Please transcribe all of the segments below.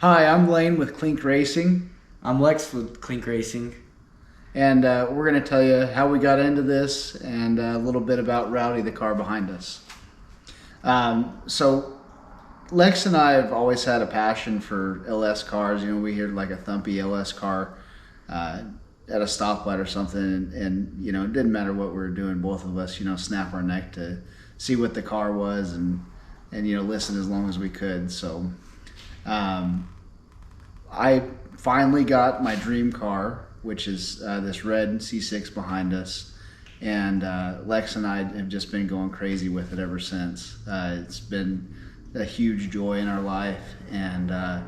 Hi, I'm Lane with Clink Racing, I'm Lex with Clink Racing. and we're going to tell you how we got into this and a little bit about Rowdy, the car behind us. So Lex and I have always had a passion for LS cars. You know, we hear like a thumpy LS car at a stoplight or something, and you know, it didn't matter what we were doing. Both of us, you know, snap our neck to see what the car was and you know, listen as long as we could. So I finally got my dream car, which is this red C6 behind us, and Lex and I have just been going crazy with it ever since. It's been a huge joy in our life, and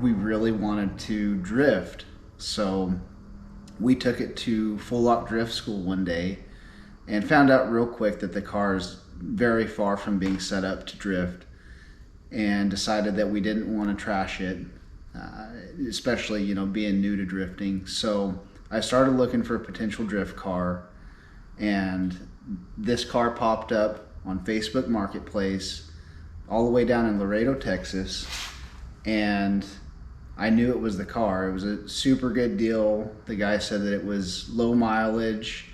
we really wanted to drift, so we took it to full lock drift school one day and found out real quick that the car is very far from being set up to drift, and decided that we didn't want to trash it, especially, you know, being new to drifting. So I started looking for a potential drift car, and this car popped up on Facebook Marketplace all the way down in Laredo, Texas, and I knew it was the car. It was a super good deal. The guy said that it was low mileage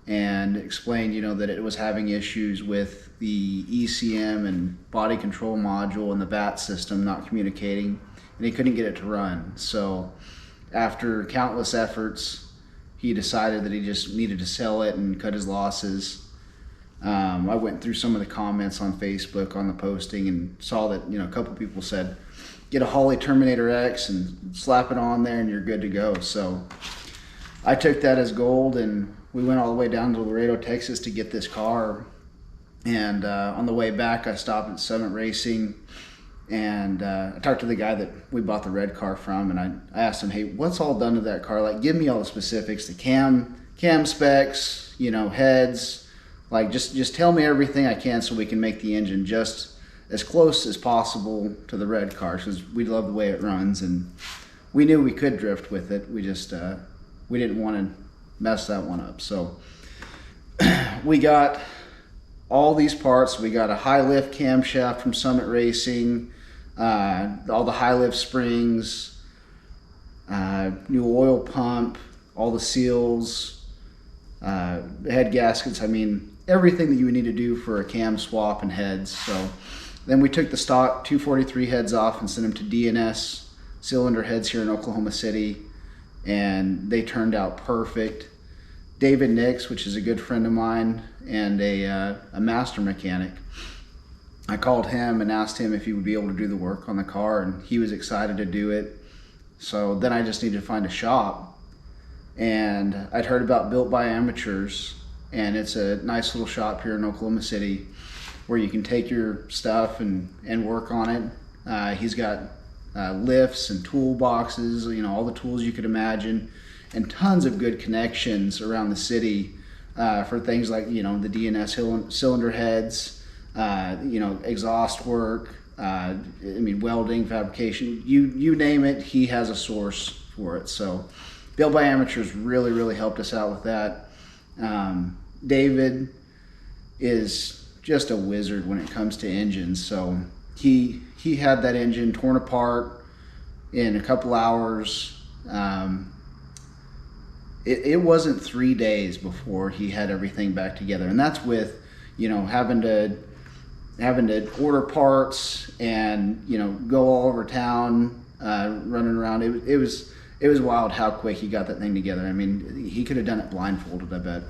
and explained, you know, that it was having issues with the ECM and body control module and the VAT system not communicating, and he couldn't get it to run. So after countless efforts, he decided that he just needed to sell it and cut his losses. I went through some of the comments on Facebook on the posting and saw that, you know, a couple people said, get a Holley Terminator X and slap it on there and you're good to go. So I took that as gold, and we went all the way down to Laredo, Texas to get this car. And on the way back, I stopped at Summit Racing, and I talked to the guy that we bought the red car from, and I asked him, hey, what's all done to that car? Like, give me all the specifics, the cam specs, you know, heads, like just tell me everything I can so we can make the engine just as close as possible to the red car, because we love the way it runs, and we knew we could drift with it. We just we didn't want to mess that one up. So we got all these parts. We got a high lift camshaft from Summit Racing, all the high lift springs, new oil pump, all the seals, head gaskets. I mean, everything that you would need to do for a cam swap and heads. So then we took the stock 243 heads off and sent them to DNS cylinder heads here in Oklahoma City, and they turned out perfect. David Nix, which is a good friend of mine and a master mechanic, I called him and asked him if he would be able to do the work on the car, and he was excited to do it. So then I just needed to find a shop, and I'd heard about Built by Amateurs, and it's a nice little shop here in Oklahoma City where you can take your stuff and work on it. He's got lifts and toolboxes, you know, all the tools you could imagine, and tons of good connections around the city for things like, you know, the DNS cylinder heads, you know, exhaust work, I mean, welding, fabrication, you name it, he has a source for it. So Built by Amateurs really helped us out with that. David is just a wizard when it comes to engines. So he had that engine torn apart in a couple hours. It wasn't 3 days before he had everything back together, and that's with, you know, having to order parts and, you know, go all over town, running around. It was wild how quick he got that thing together. I mean, he could have done it blindfolded, I bet.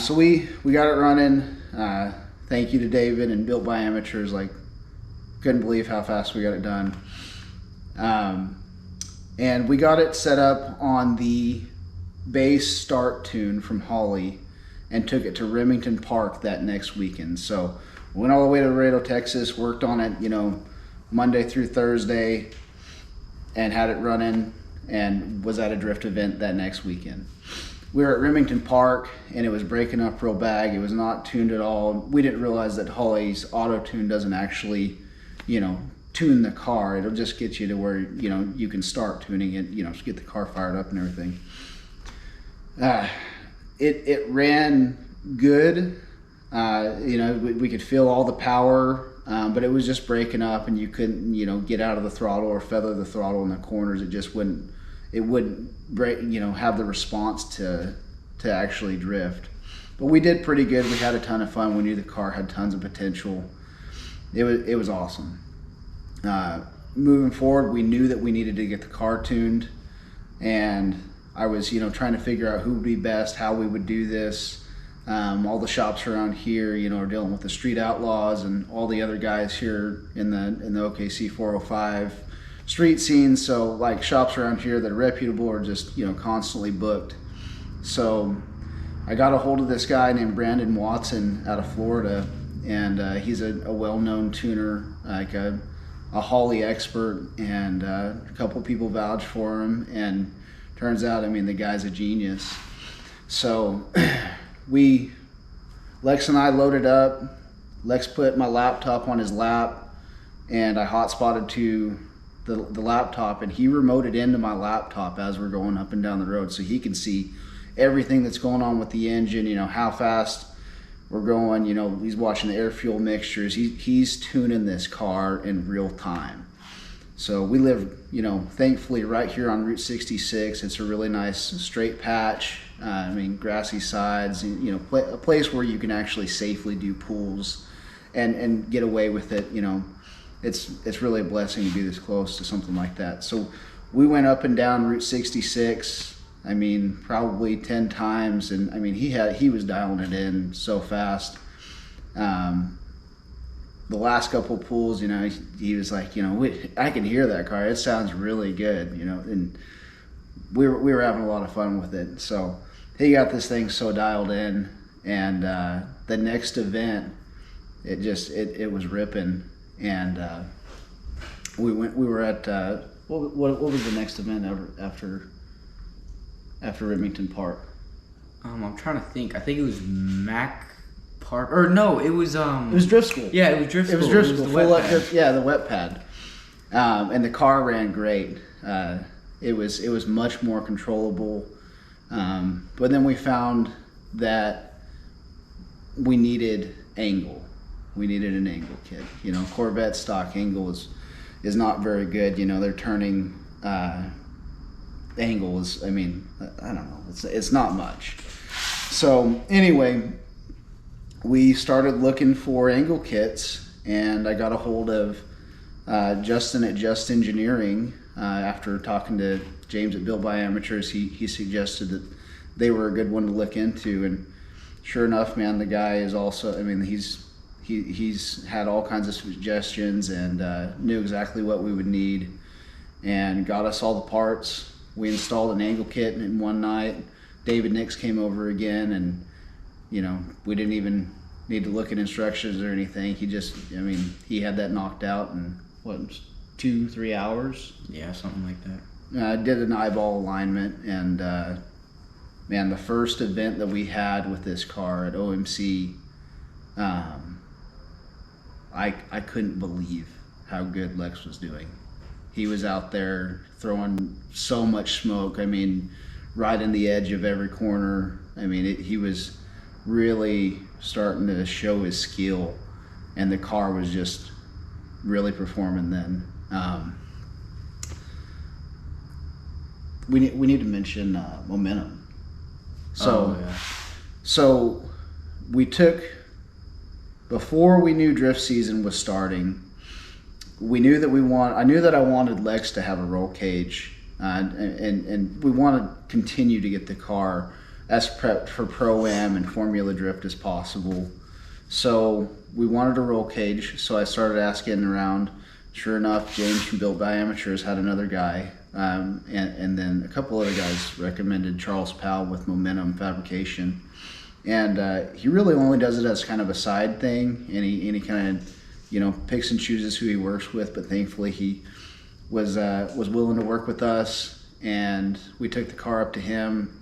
So we got it running. Thank you to David and Built by Amateurs. Like, couldn't believe how fast we got it done. And we got it set up on the base start tune from Holley and took it to Remington Park that next weekend. So went all the way to Laredo, Texas, worked on it, you know, Monday through Thursday, and had it running, and was at a drift event that next weekend. We were at Remington Park, and it was breaking up real bad. It was not tuned at all. We didn't realize that Holley's auto tune doesn't actually, you know, tune the car. It'll just get you to where, you know, you can start tuning it, you know, to get the car fired up and everything. It ran good. You know, we could feel all the power but it was just breaking up, and you couldn't, get out of the throttle or feather the throttle in the corners. It just wouldn't break, have the response to actually drift. But we did pretty good. We had a ton of fun. We knew the car had tons of potential. It was awesome. Moving forward, we knew that we needed to get the car tuned, and I was, trying to figure out who would be best, how we would do this. All the shops around here, are dealing with the Street Outlaws and all the other guys here in the OKC 405 street scene. So like shops around here that are reputable are just, constantly booked. So I got a hold of this guy named Brandon Watson out of Florida, and he's a well-known tuner, like a Holly expert, and a couple people vouched for him, and turns out, the guy's a genius. So Lex and I loaded up. Lex put my laptop on his lap, and I hotspotted to the laptop, and he remoted into my laptop as we're going up and down the road, so he can see everything that's going on with the engine, how fast we're going, he's watching the air fuel mixtures. He's tuning this car in real time. So we live, thankfully right here on Route 66. It's a really nice straight patch. Grassy sides, a place where you can actually safely do pulls and get away with it. It's really a blessing to be this close to something like that. So we went up and down Route 66, probably 10 times, and he was dialing it in so fast. The last couple pulls, he was like, I can hear that car. It sounds really good, and we were having a lot of fun with it. So he got this thing so dialed in, and the next event, it was ripping, and we were at what was the next event after Remington Park? I'm trying to think. I think it was Mac Park, or no, it was Drift School. Yeah, it was Drift School. It was Drift School. The wet pad. And the car ran great. It was much more controllable. But then we found that we needed angle. We needed an angle kit. Corvette stock angle is not very good. They're turning angle is, I don't know. It's not much. So anyway, we started looking for angle kits, and I got a hold of Justin at Just Engineering. After talking to James at Built by Amateurs, he suggested that they were a good one to look into, and sure enough, man, the guy is also, he's had all kinds of suggestions, and knew exactly what we would need, and got us all the parts. We installed an angle kit in one night. David Nix came over again, and we didn't even need to look at instructions or anything. He just, he had that knocked out in 2-3 hours. Yeah, something like that. Did an eyeball alignment, and man, the first event that we had with this car at OMC, I couldn't believe how good Lex was doing. He was out there throwing so much smoke. Right in the edge of every corner. He was really starting to show his skill, and the car was just really performing then. We need to mention momentum. So we took, before we knew drift season was starting, we knew that I knew that I wanted Lex to have a roll cage, and we want to continue to get the car as prepped for Pro-Am and Formula Drift as possible. So we wanted a roll cage, so I started asking around. Sure enough, James from Built by Amateurs had another guy, and then a couple other guys recommended Charles Powell with Momentum Fabrication. And he really only does it as kind of a side thing, and he kind of, picks and chooses who he works with, but thankfully he was willing to work with us, and we took the car up to him,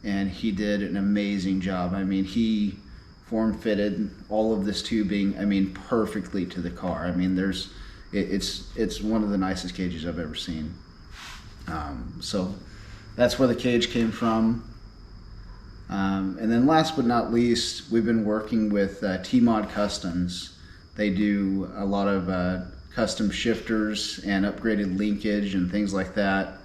and he did an amazing job. He form fitted all of this tubing, perfectly to the car. It's one of the nicest cages I've ever seen. So that's where the cage came from. And then last but not least, we've been working with T-Mod Customs. They do a lot of custom shifters and upgraded linkage and things like that.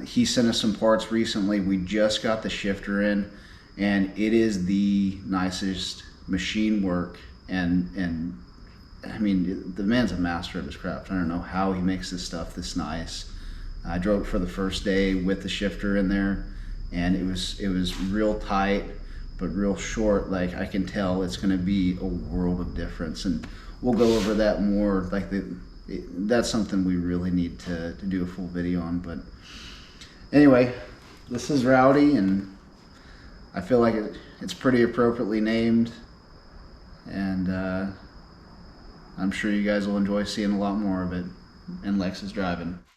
He sent us some parts recently. We just got the shifter in, and it is the nicest machine work. And I mean, the man's a master of his craft. I don't know how he makes this stuff this nice. I drove it for the first day with the shifter in there, and it was real tight, but real short. Like, I can tell it's going to be a world of difference, and we'll go over that more. Like, that's something we really need to do a full video on. But anyway, this is Rowdy, and I feel like it's pretty appropriately named, and I'm sure you guys will enjoy seeing a lot more of it. And Lex is driving.